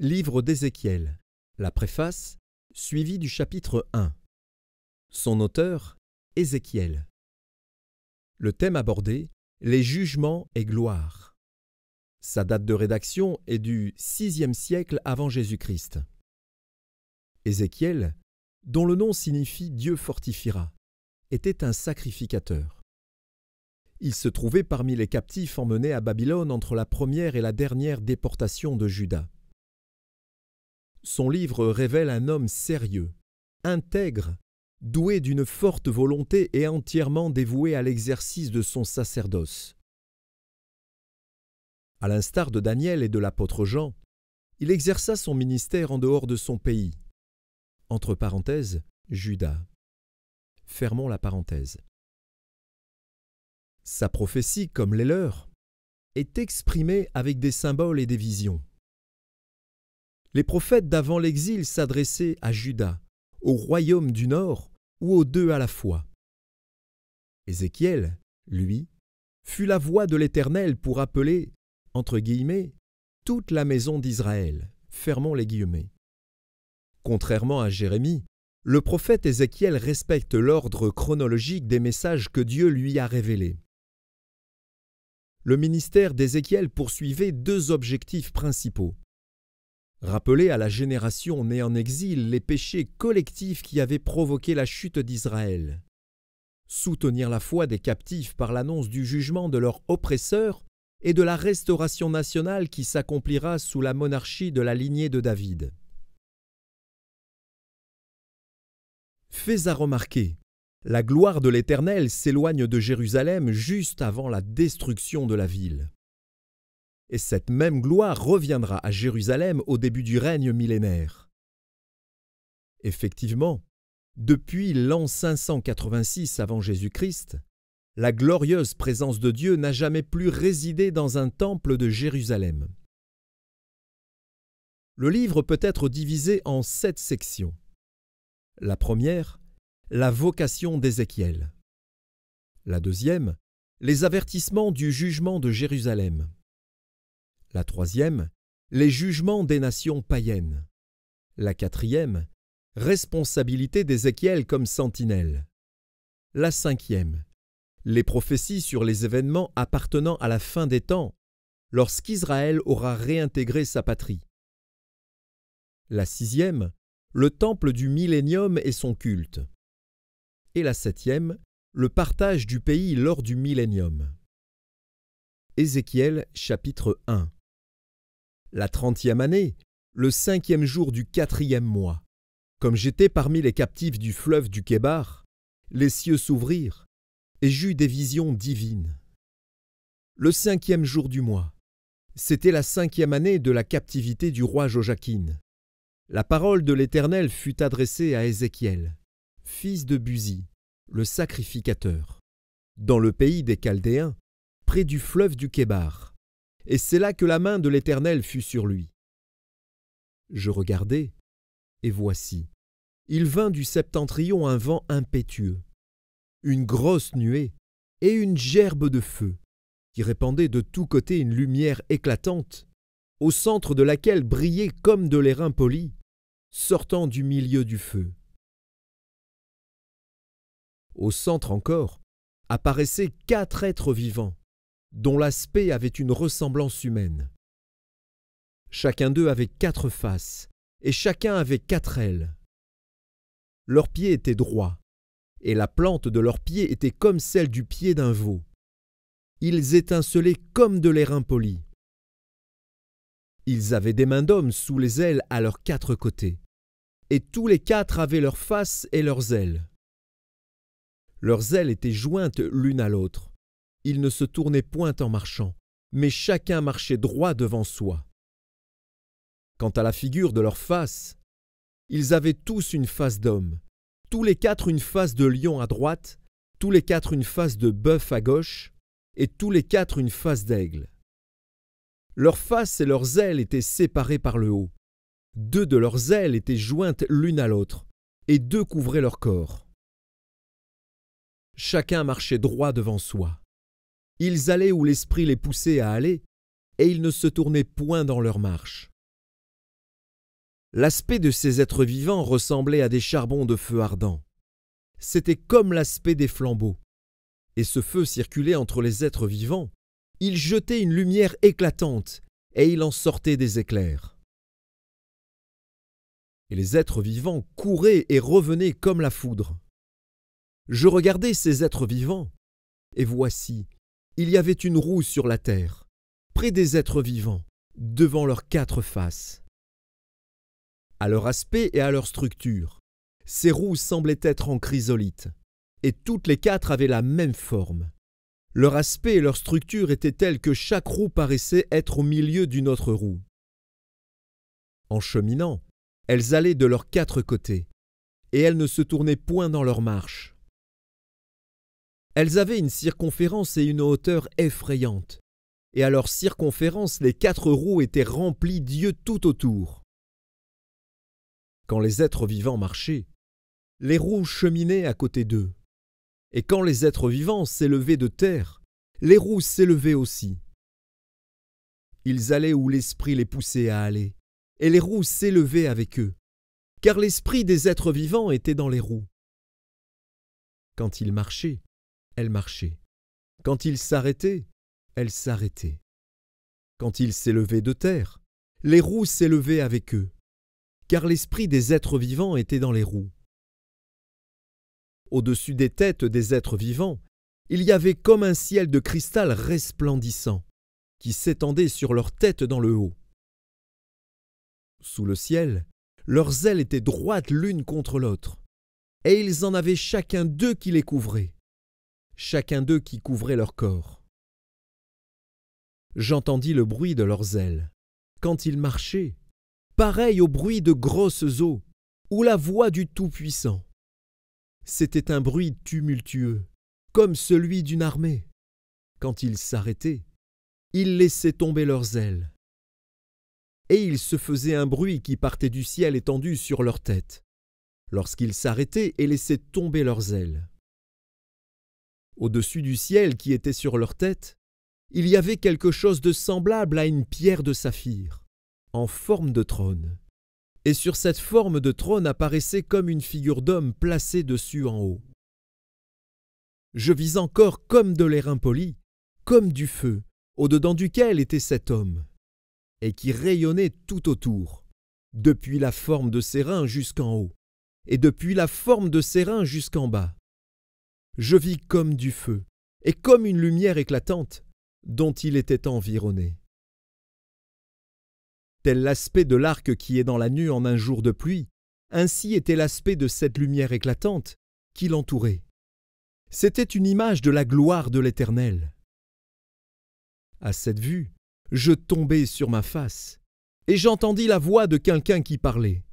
Livre d'Ézéchiel, la préface, suivie du chapitre 1. Son auteur, Ézéchiel. Le thème abordé, les jugements et gloire. Sa date de rédaction est du VIe siècle avant Jésus-Christ. Ézéchiel, dont le nom signifie Dieu fortifiera, était un sacrificateur. Il se trouvait parmi les captifs emmenés à Babylone entre la première et la dernière déportation de Juda. Son livre révèle un homme sérieux, intègre, doué d'une forte volonté et entièrement dévoué à l'exercice de son sacerdoce. À l'instar de Daniel et de l'apôtre Jean, il exerça son ministère en dehors de son pays. Entre parenthèses, Juda. Fermons la parenthèse. Sa prophétie, comme les leurs, est exprimée avec des symboles et des visions. Les prophètes d'avant l'exil s'adressaient à Juda, au royaume du Nord ou aux deux à la fois. Ézéchiel, lui, fut la voix de l'Éternel pour appeler, entre guillemets, toute la maison d'Israël. Fermons les guillemets. Contrairement à Jérémie, le prophète Ézéchiel respecte l'ordre chronologique des messages que Dieu lui a révélés. Le ministère d'Ézéchiel poursuivait deux objectifs principaux. Rappeler à la génération née en exil les péchés collectifs qui avaient provoqué la chute d'Israël. Soutenir la foi des captifs par l'annonce du jugement de leurs oppresseurs et de la restauration nationale qui s'accomplira sous la monarchie de la lignée de David. Fais à remarquer, la gloire de l'Éternel s'éloigne de Jérusalem juste avant la destruction de la ville. Et cette même gloire reviendra à Jérusalem au début du règne millénaire. Effectivement, depuis l'an 586 avant Jésus-Christ, la glorieuse présence de Dieu n'a jamais plus résidé dans un temple de Jérusalem. Le livre peut être divisé en 7 sections. La première, la vocation d'Ézéchiel. La deuxième, les avertissements du jugement de Jérusalem. La troisième, les jugements des nations païennes. La quatrième, responsabilité d'Ézéchiel comme sentinelle. La cinquième, les prophéties sur les événements appartenant à la fin des temps, lorsqu'Israël aura réintégré sa patrie. La sixième, le temple du millénium et son culte. Et la septième, le partage du pays lors du millénium. Ézéchiel chapitre 1. La 30e année, le 5e jour du 4e mois, comme j'étais parmi les captifs du fleuve du Kébar, les cieux s'ouvrirent, et j'eus des visions divines. Le 5e jour du mois, c'était la 5e année de la captivité du roi Joachim. La parole de l'Éternel fut adressée à Ézéchiel, fils de Buzi, le sacrificateur, dans le pays des Chaldéens, près du fleuve du Kébar. Et c'est là que la main de l'Éternel fut sur lui. Je regardai, et voici, il vint du septentrion un vent impétueux, une grosse nuée et une gerbe de feu, qui répandait de tous côtés une lumière éclatante, au centre de laquelle brillait comme de l'airain poli, sortant du milieu du feu. Au centre encore apparaissaient 4 êtres vivants, dont l'aspect avait une ressemblance humaine. Chacun d'eux avait 4 faces, et chacun avait 4 ailes. Leurs pieds étaient droits, et la plante de leurs pieds était comme celle du pied d'un veau. Ils étincelaient comme de l'airain poli. Ils avaient des mains d'homme sous les ailes à leurs 4 côtés, et tous les 4 avaient leurs faces et leurs ailes. Leurs ailes étaient jointes l'une à l'autre. Ils ne se tournaient point en marchant, mais chacun marchait droit devant soi. Quant à la figure de leur face, ils avaient tous une face d'homme, tous les 4 une face de lion à droite, tous les 4 une face de bœuf à gauche, et tous les 4 une face d'aigle. Leurs faces et leurs ailes étaient séparées par le haut. 2 de leurs ailes étaient jointes l'une à l'autre, et 2 couvraient leur corps. Chacun marchait droit devant soi. Ils allaient où l'esprit les poussait à aller, et ils ne se tournaient point dans leur marche. L'aspect de ces êtres vivants ressemblait à des charbons de feu ardent. C'était comme l'aspect des flambeaux. Et ce feu circulait entre les êtres vivants. Il jetait une lumière éclatante, et il en sortait des éclairs. Et les êtres vivants couraient et revenaient comme la foudre. Je regardais ces êtres vivants, et voici, il y avait une roue sur la terre, près des êtres vivants, devant leurs 4 faces. À leur aspect et à leur structure, ces roues semblaient être en chrysolite, et toutes les 4 avaient la même forme. Leur aspect et leur structure étaient tels que chaque roue paraissait être au milieu d'une autre roue. En cheminant, elles allaient de leurs 4 côtés, et elles ne se tournaient point dans leur marche. Elles avaient une circonférence et une hauteur effrayantes, et à leur circonférence les 4 roues étaient remplies d'yeux tout autour. Quand les êtres vivants marchaient, les roues cheminaient à côté d'eux, et quand les êtres vivants s'élevaient de terre, les roues s'élevaient aussi. Ils allaient où l'esprit les poussait à aller, et les roues s'élevaient avec eux, car l'esprit des êtres vivants était dans les roues. Quand ils marchaient, elles marchaient. Quand ils s'arrêtaient, elles s'arrêtaient. Quand ils s'élevaient de terre, les roues s'élevaient avec eux, car l'esprit des êtres vivants était dans les roues. Au-dessus des têtes des êtres vivants, il y avait comme un ciel de cristal resplendissant, qui s'étendait sur leurs têtes dans le haut. Sous le ciel, leurs ailes étaient droites l'une contre l'autre, et ils en avaient chacun 2 qui les couvraient, chacun d'eux qui couvrait leur corps. J'entendis le bruit de leurs ailes, quand ils marchaient, pareil au bruit de grosses eaux, ou la voix du Tout-Puissant. C'était un bruit tumultueux, comme celui d'une armée. Quand ils s'arrêtaient, ils laissaient tomber leurs ailes. Et il se faisait un bruit qui partait du ciel étendu sur leurs têtes, lorsqu'ils s'arrêtaient et laissaient tomber leurs ailes. Au-dessus du ciel qui était sur leurs têtes, il y avait quelque chose de semblable à une pierre de saphir, en forme de trône. Et sur cette forme de trône apparaissait comme une figure d'homme placée dessus en haut. Je vis encore comme de l'airain poli, comme du feu, au-dedans duquel était cet homme, et qui rayonnait tout autour, depuis la forme de ses reins jusqu'en haut, et depuis la forme de ses reins jusqu'en bas. Je vis comme du feu, et comme une lumière éclatante, dont il était environné. Tel l'aspect de l'arc qui est dans la nue en un jour de pluie, ainsi était l'aspect de cette lumière éclatante qui l'entourait. C'était une image de la gloire de l'Éternel. À cette vue, je tombai sur ma face, et j'entendis la voix de quelqu'un qui parlait.